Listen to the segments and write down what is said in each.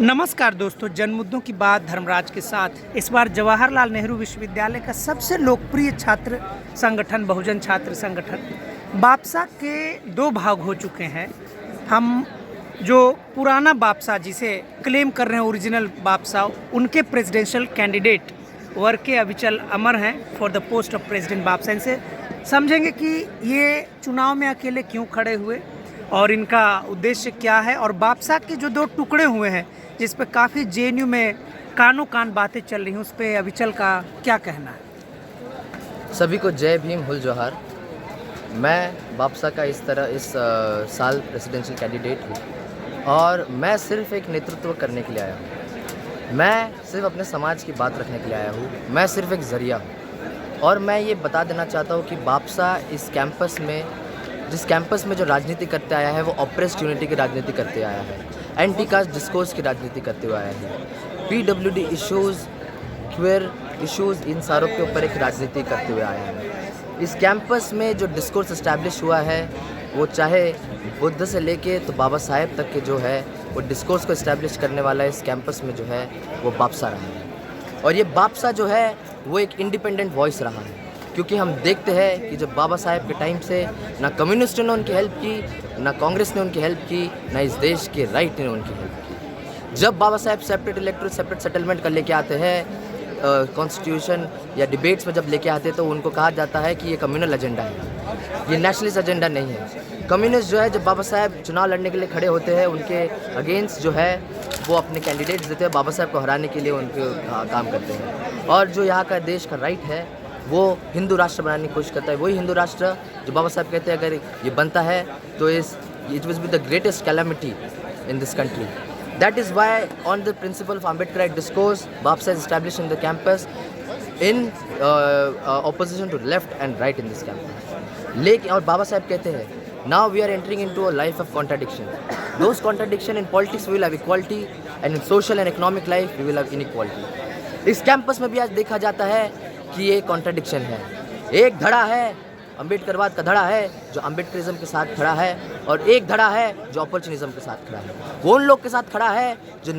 नमस्कार दोस्तों, जन मुद्दों की बात धर्मराज के साथ। इस बार जवाहरलाल नेहरू विश्वविद्यालय का सबसे लोकप्रिय छात्र संगठन बहुजन छात्र संगठन बापसा के दो भाग हो चुके हैं। हम जो पुराना बापसा जिसे क्लेम कर रहे हैं ओरिजिनल बापसा, उनके प्रेसिडेंशियल कैंडिडेट वर्के अविचल अमर हैं for the post of president बापसा। इनसे समझेंगे कि ये चुनाव में अकेले क्यों खड़े हुए और इनका उद्देश्य क्या है, और बापसा के जो दो टुकड़े हुए हैं जिस पे काफ़ी जेएनयू में कानों कान बातें चल रही हैं, उस पर अविचल का क्या कहना है। सभी को जय भीम, हुल जोहार। मैं बापसा का इस साल प्रेसिडेंशियल कैंडिडेट हूँ और मैं सिर्फ एक नेतृत्व करने के लिए आया हूँ। मैं सिर्फ अपने समाज की बात रखने के लिए आया हूँ। मैं सिर्फ एक ज़रिया हूँ और मैं ये बता देना चाहता हूँ कि बापसा इस कैंपस में, जिस कैंपस में जो राजनीति करते आया है वो ऑप्रेस्ड यूनिटी की राजनीति करते आया है, एंटी कास्ट डिस्कोर्स की राजनीति करते हुए आया है, पीडब्ल्यूडी इश्यूज़, क्वेयर इश्यूज़, इन सारों के ऊपर एक राजनीति करते हुए आया है। इस कैंपस में जो डिस्कोर्स इस्टेब्लिश हुआ है वो चाहे बुद्ध से लेके तो बाबा साहेब तक के जो है वो डिस्कोर्स को इस्टेब्लिश करने वाला इस कैंपस में जो है वो बापसा रहा है। और ये बापसा जो है वो एक इंडिपेंडेंट वॉइस रहा है, क्योंकि हम देखते हैं कि जब बाबा साहेब के टाइम से ना कम्युनिस्टों ने उनकी हेल्प की, ना कांग्रेस ने उनकी हेल्प की, ना इस देश के राइट ने उनकी हेल्प की। जब Baba Saheb separate electoral, separate settlement कर लेके आते हैं कॉन्स्टिट्यूशन या डिबेट्स में जब लेके आते हैं तो उनको कहा जाता है कि ये कम्युनल एजेंडा है, ये नेशनलिस्ट एजेंडा नहीं है। कम्युनिस्ट जो है जब बाबा साहेब चुनाव लड़ने के लिए खड़े होते हैं, उनके अगेंस्ट जो है वो अपने कैंडिडेट्स देते हैं, बाबा साहेब को हराने के लिए उनके काम करते हैं। और जो यहाँ का देश का राइट है वो हिंदू राष्ट्र बनाने की कोशिश करता है। वही हिंदू राष्ट्र जो बाबा साहब कहते हैं अगर ये बनता है तो it will be the greatest calamity in this country. That is why on the principle of Ambedkarite discourse BAPSA is establish in the campus in opposition to left and right in this campus. लेकिन और बाबा साहब कहते हैं now we are entering in to a life of contradiction. Those contradiction in politics we will have equality and in social and economic life we will have inequality. इस campus में भी आज देखा जाता है कि ये कॉन्ट्राडिक्शन है। एक धड़ा है अम्बेडकरवाद का धड़ा है जो अम्बेडकरिज्म के साथ खड़ा है, और एक धड़ा है जो अपॉर्चुनिज्म के साथ खड़ा है। वो उन लोग के साथ खड़ा है जो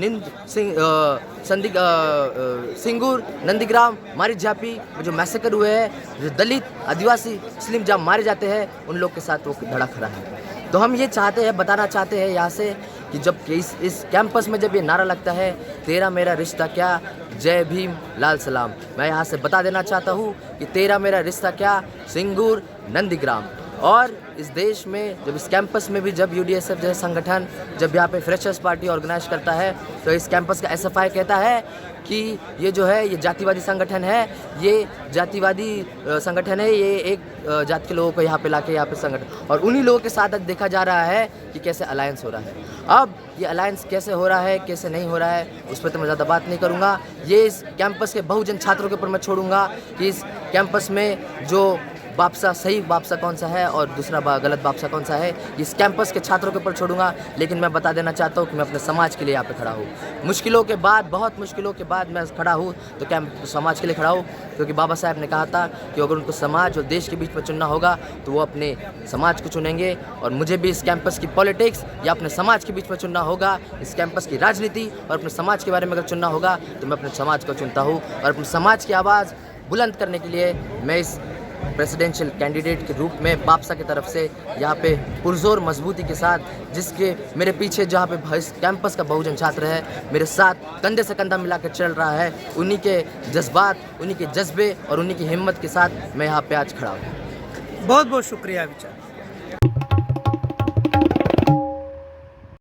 सिंगूर, नंदीग्राम, मारी झापी में जो मैसेकर हुए हैं, जो दलित, आदिवासी, मुस्लिम जब मारे जाते हैं, उन लोग के साथ वो धड़ा खड़ा है। तो हम ये चाहते हैं, बताना चाहते हैं यहाँ से कि जब इस कैंपस में जब ये नारा लगता है तेरा मेरा रिश्ता क्या, जय भीम, लाल सलाम, मैं यहाँ से बता देना चाहता हूँ कि तेरा मेरा रिश्ता क्या, सिंगूर, नंदीग्राम। और इस देश में जब इस कैंपस में भी जब यूडीएसएफ जैसे संगठन जब यहाँ पे फ्रेशर्स पार्टी ऑर्गेनाइज करता है तो इस कैंपस का एसएफआई कहता है कि ये जो है ये जातिवादी संगठन है, ये जातिवादी संगठन है, ये एक जाति के लोगों को यहाँ पे लाके यहाँ पे संगठन, और उन्हीं लोगों के साथ आज देखा जा रहा है कि कैसे अलायंस हो रहा है। अब ये अलायंस कैसे हो रहा है, कैसे नहीं हो रहा है, उस पर तो मैं ज़्यादा बात नहीं करूँगा। ये इस कैंपस के बहुजन छात्रों के ऊपर मैं छोड़ूंगा कि इस कैंपस में जो बापसा, सही बापसा कौन सा है और दूसरा गलत बापसा कौन सा है, इस कैंपस के छात्रों के ऊपर छोड़ूंगा। लेकिन मैं बता देना चाहता हूँ कि मैं अपने समाज के लिए यहाँ पे खड़ा हूँ। मुश्किलों के बाद, बहुत मुश्किलों के बाद मैं खड़ा हूँ तो समाज के लिए खड़ा हूँ, क्योंकि बाबा साहब ने कहा था कि अगर उनको समाज और देश के बीच में चुनना होगा तो वो अपने समाज को चुनेंगे, और मुझे भी इस कैंपस की पॉलिटिक्स या अपने समाज के बीच में चुनना होगा, इस कैंपस की राजनीति और अपने समाज के बारे में अगर चुनना होगा तो मैं अपने समाज को चुनता हूँ। और अपने समाज की आवाज़ बुलंद करने के लिए मैं इस प्रेसिडेंशियल कैंडिडेट के रूप में बापसा की तरफ से यहाँ पे पुरजोर मजबूती के साथ, जिसके मेरे पीछे जहाँ पे इस कैंपस का बहुजन छात्र है मेरे साथ कंधे से कंधा मिलाकर चल रहा है, उन्हीं के जज्बात, उन्हीं के जज्बे और उन्हीं की हिम्मत के साथ मैं यहाँ पे आज खड़ा हूँ। बहुत बहुत शुक्रिया विचार।